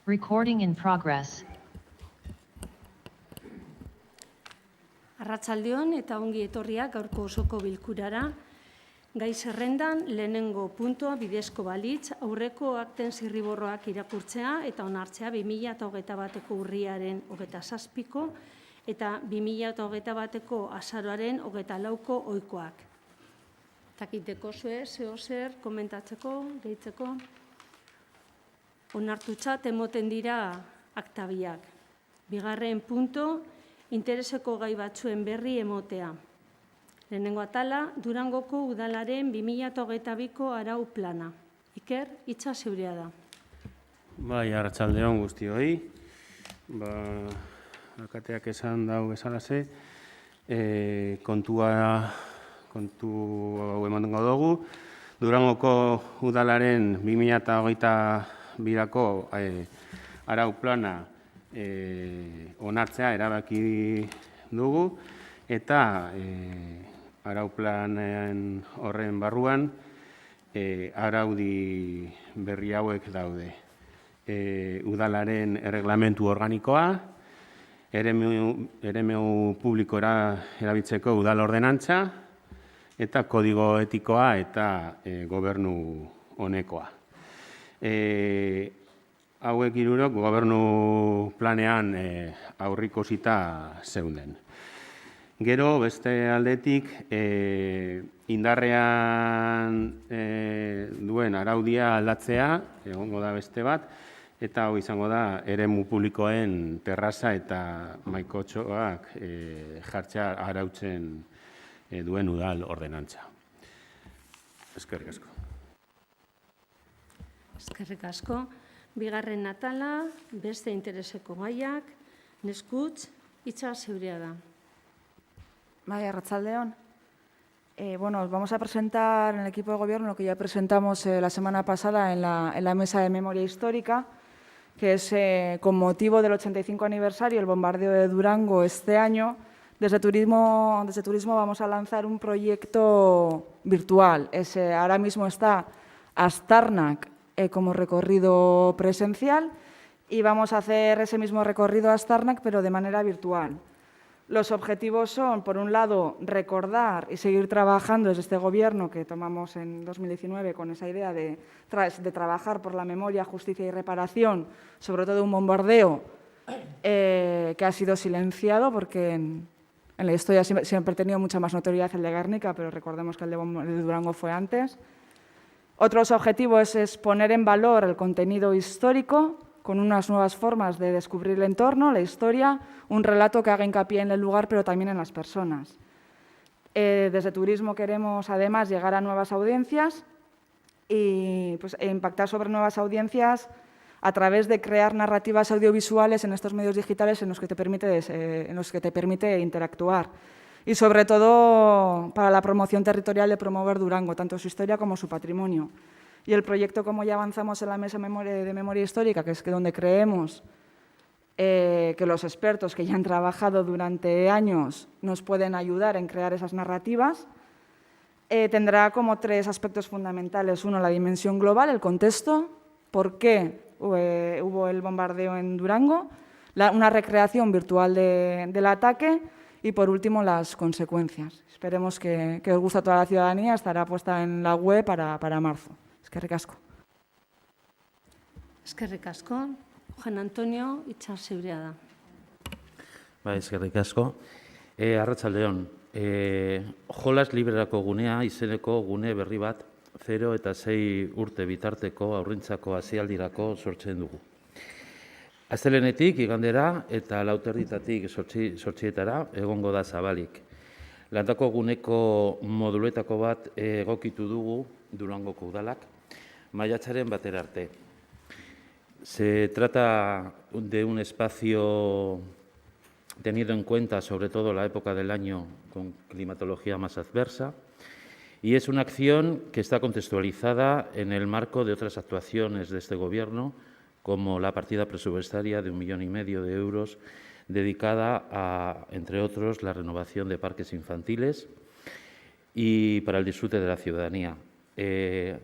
Recording in progress. Arratsaldeon eta ongi etorriak gaurko osoko bilkurara. Gai zerrendan lehenengo puntua bidezko balitz, aurreko akten zirriborroak irakurtzea eta onartzea 2021ko urriaren 27ko eta 2021ko azaroaren 24ko ohikoak. Takiteko zue, zeo zer, komentatzeko, gehitzeko. Onartutzat emoten dira aktabiak. Bigarren punto, intereseko gai batzuen berri emotea. Lehenengo atala, Durangoko udalaren 2022ko arau plana. Iker, hitza zeurea da. Bai, arratsaldeon guztioi. Alkateak esan dau bezalaze, kontu hau emango dugu. Durangoko udalaren 2022ko arau plana onartzea erabaki dugu eta arau planen horren barruan araudi berri hauek daude. Udalaren erreglamentu organikoa, eremu publikora erabiltzeko udal ordenantza eta kodigo etikoa eta gobernu honekoa. Hauek hirurok gobernu planean aurreikusita zeuden. Gero, beste aldetik, indarrean duen araudia aldatzea, egongo da beste bat, eta hau izango da eremu publikoen terraza eta mahaikotxoak jartzea arautzen duen udal ordenantza. Eskerrik asko. Eskerrik asko. Bigarren atala, beste intereseko gaiak, Neskutz, hitza zeurea da. Bai, arratsaldeon. Os vamos a presentar en el equipo de gobierno lo que ya presentamos la semana pasada en la mesa de memoria histórica, que es con motivo del 85 aniversario, el bombardeo de Durango este año. Desde Turismo vamos a lanzar un proyecto virtual. Ahora mismo está Aztarnak como recorrido presencial y vamos a hacer ese mismo recorrido a Aztarnak, pero de manera virtual. Los objetivos son, por un lado, recordar y seguir trabajando desde este Gobierno que tomamos en 2019 con esa idea de trabajar por la memoria, justicia y reparación, sobre todo un bombardeo que ha sido silenciado porque en la historia siempre ha tenido mucha más notoriedad el de Guernica, pero recordemos que el de Durango fue antes. Otros objetivos es poner en valor el contenido histórico con unas nuevas formas de descubrir el entorno, la historia, un relato que haga hincapié en el lugar, pero también en las personas. Desde Turismo queremos, además, llegar a nuevas audiencias y impactar sobre nuevas audiencias a través de crear narrativas audiovisuales en estos medios digitales en los que te permite interactuar. Y, sobre todo, para la promoción territorial de promover Durango, tanto su historia como su patrimonio. Y el proyecto, como ya avanzamos en la mesa de memoria histórica, que es donde creemos que los expertos que ya han trabajado durante años nos pueden ayudar en crear esas narrativas, tendrá como 3 aspectos fundamentales. Uno, la dimensión global, el contexto, por qué hubo el bombardeo en Durango, una recreación virtual del ataque y, por último, las consecuencias. Esperemos que os guste a toda la ciudadanía, estará puesta en la web para marzo. Eskerrik asko. Eskerrik asko. Juan Antonio, hitza zeurea da. Bai, eskerrik asko. Arratsaldeon, jolas librerako gunea izeneko gune berri bat 0 eta 6 urte bitarteko haurrentzako hasialdirako sortzen dugu. Astelehenetik igandera eta 4:00 zortzietara egongo da zabalik. Landako guneko moduletako bat egokitu dugu Durangoko udalak, maiatzaren batera arte. Se trata de un espacio tenido en cuenta sobre todo la época del año con climatología más adversa y es una acción que está contextualizada en el marco de otras actuaciones de este Gobierno, como la partida presupuestaria de 1,5 millones de euros dedicada a, entre otros, la renovación de parques infantiles y para el disfrute de la ciudadanía.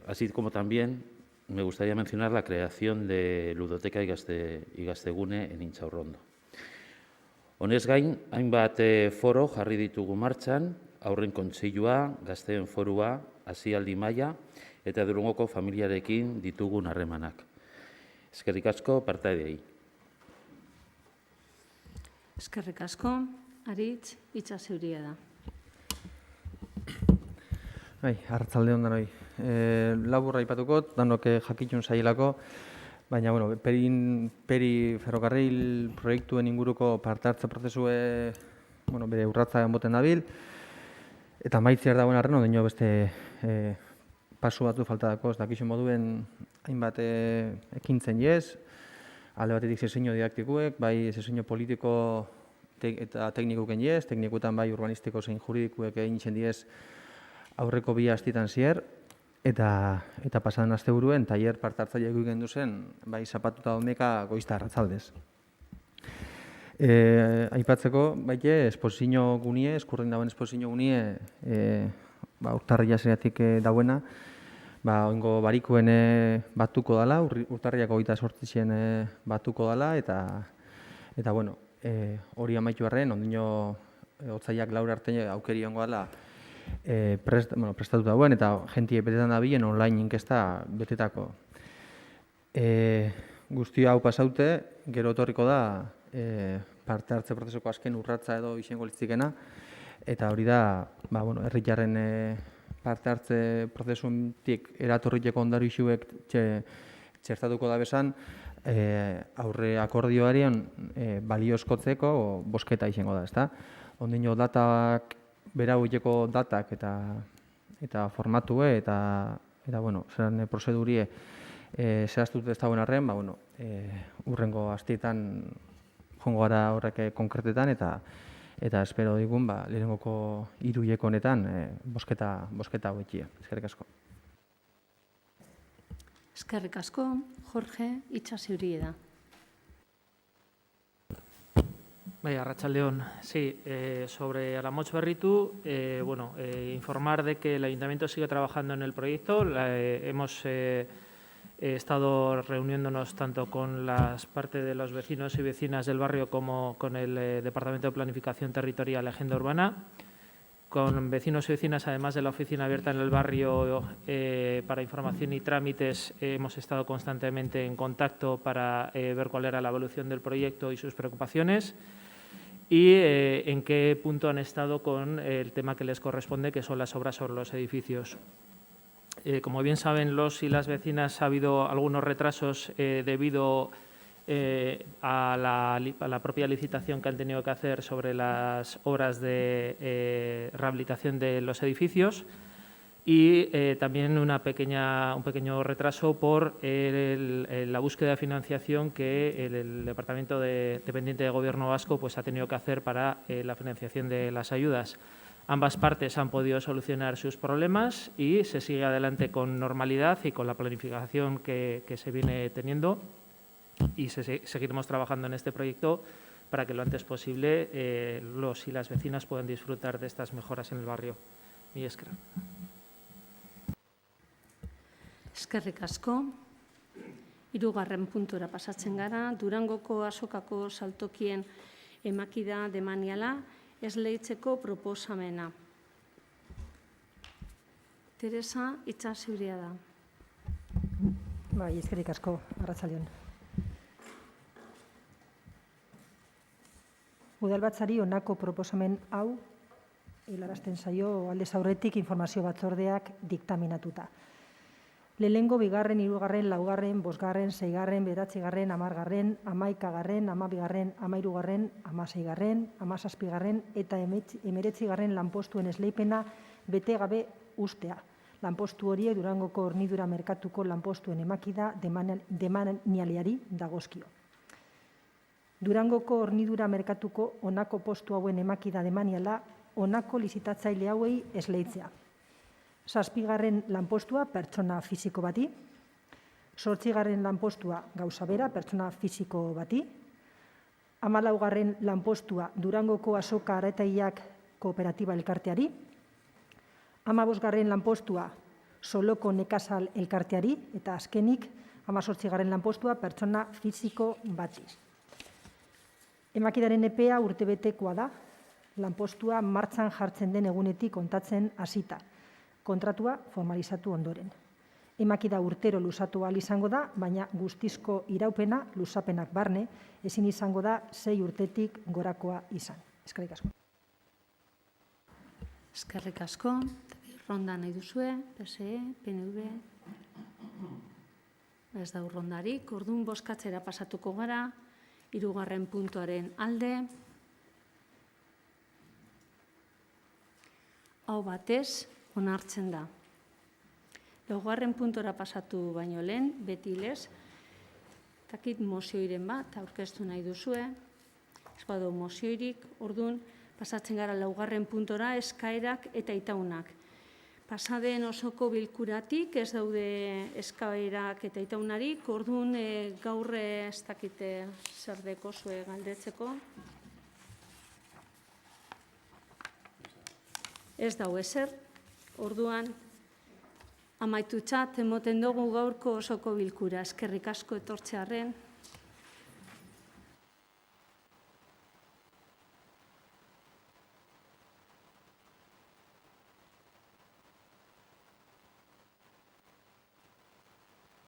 Así como también me gustaría mencionar la creación de Ludoteca y Gaztegune en Intxaurrondo. Honez gain, hainbat foro jarri ditugu martxan, Haurren Kontseilua, Gazteen Forua, Hazialdi Maila eta Durangoko familiarekin ditugun harremanak. Eskerrik asko partaideei. Eskerrik asko, Aritz, hitza zeuria da. Bai, arratsalde on danoi. Labur aipatuko, danok jakitun sailako, baina bueno, peri ferrokarril proiektuen inguruko parte hartze prozesue, bueno, bere urratsa emoten dabil eta amaitzear dagoen arren odeño beste pasu batzu falta dako, ez dakizu moduen hainbat ekintzen jes, alde batetik diseinu didaktikuek, bai diseinu politiko eta teknikoken jes, teknikuetan bai urbanistiko zein juridikoek egintzen diez aurreko bi astitan zier, eta pasaden asteburuen tailer parte hartzaile egiten du zen, bai zapatuta ondeka goizta arratzaldez. Aipatzeko, baite, esposizio gunie, eskurren dauen esposizio gunie, urtarria zeratik dauena, oingo barikuen batuko dala, urtarriako 28 batuko dala, eta bueno, hori amaitu arren, ondino otzaiak laur arte aukeri ongo dala, prestatu dauen, eta jentie betetan dabilen online inkesta betetako. Guzti hau pasaute, gero etorriko da parte hartze prozesoko azken urratza edo izango litzikena, eta hori da, herritarren parte hartze prozesuntik eratorriteko ondaru isuek txertatuko da besan, aurre akordioaren balioskotzeko bosketa izango da, ezta? Ondino datak, bera huiteko datak eta formatue eta zeran prozedurie zehaztut ez dagoen arren, urrengo astietan jongo gara horrek konkretetan eta espero digun lehenengoko hiruileko honetan bosketa hauetia. Eskerrik asko. Eskerrik asko, Jorge, hitza zeurie da. Arratsaldeon. Sí, sobre Aramotz Berritu, informar de que el Ayuntamiento sigue trabajando en el proyecto. Hemos estado reuniéndonos tanto con las partes de los vecinos y vecinas del barrio como con el Departamento de Planificación Territorial y Agenda Urbana. Con vecinos y vecinas, además de la oficina abierta en el barrio para información y trámites, hemos estado constantemente en contacto para ver cuál era la evolución del proyecto y sus preocupaciones. Y en qué punto han estado con el tema que les corresponde, que son las obras sobre los edificios. Como bien saben los y las vecinas, ha habido algunos retrasos debido a la propia licitación que han tenido que hacer sobre las obras de rehabilitación de los edificios y también un pequeño retraso por la búsqueda de financiación que el Departamento dependiente de Gobierno vasco ha tenido que hacer para la financiación de las ayudas. Ambas partes han podido solucionar sus problemas y se sigue adelante con normalidad y con la planificación que se viene teniendo y seguiremos trabajando en este proyecto para que lo antes posible los y las vecinas puedan disfrutar de estas mejoras en el barrio. Mila esker. Eskerrik asko. Hirugarren puntura pasatzen gara, Durangoko azokako saltokien emakida demaniala esleitzeko proposamena. Teresa, hitza zeuria da. Bai, eskerrik asko, arratsaldeon. Udalbatzari honako proposamen hau helarazten zaio aldez aurretik informazio batzordeak diktaminatuta. Lehenengo, bigarren, hirugarren, laugarren, bosgarren, seigarren, bederatzigarren, hamargarren, hamaikagarren, hamabigarren, hamairugarren, hamaseigarren, hamazazpigarren eta hemeretzigarren lanpostuen esleipena bete gabe ustea. Lanpostu horiek Durangoko hornidura merkatuko lanpostuen emakida demanialari dagozkio. Durangoko hornidura merkatuko honako postu hauen emakida demaniala honako lizitatzaile hauei esleitzea. 7. lanpostua pertsona fisiko bati, 8. lanpostua gauza bera pertsona fisiko bati, 14. lanpostua Durangoko azoka aretaiak kooperatiba elkarteari, 15. lanpostua Soloko nekazal elkarteari, eta azkenik, 18. lanpostua pertsona fisiko bati. Emakidaren epea urtebetekoa da, lanpostua martxan jartzen den egunetik kontatzen hasita, kontratua formalizatu ondoren. Emakida urtero luzatu ahal izango da, baina guztizko iraupena, luzapenak barne, ezin izango da 6 urtetik gorakoa izan. Eskerrik asko. Eskerrik asko. Ronda nahi duzue, PSE, PNV. Ez da rondarik, orduan bozkatzera pasatuko gara, 3. puntuaren alde. Hau batez, onartzen da. 2. puntora pasatu baino lehen, beti lez, takit mozioiren bat, aurkeztu nahi duzue, ez badu mozioirik, orduan pasatzen gara 4. puntora, eskaerak eta itaunak. Pasaden osoko bilkuratik, ez daude eskaerak eta itaunarik, orduan gaur ez dakite zer deko zue galdetzeko. Ez dau ezer, orduan amaitutzat emoten dugu gaurko osoko bilkura. Eskerrik asko etortzearren.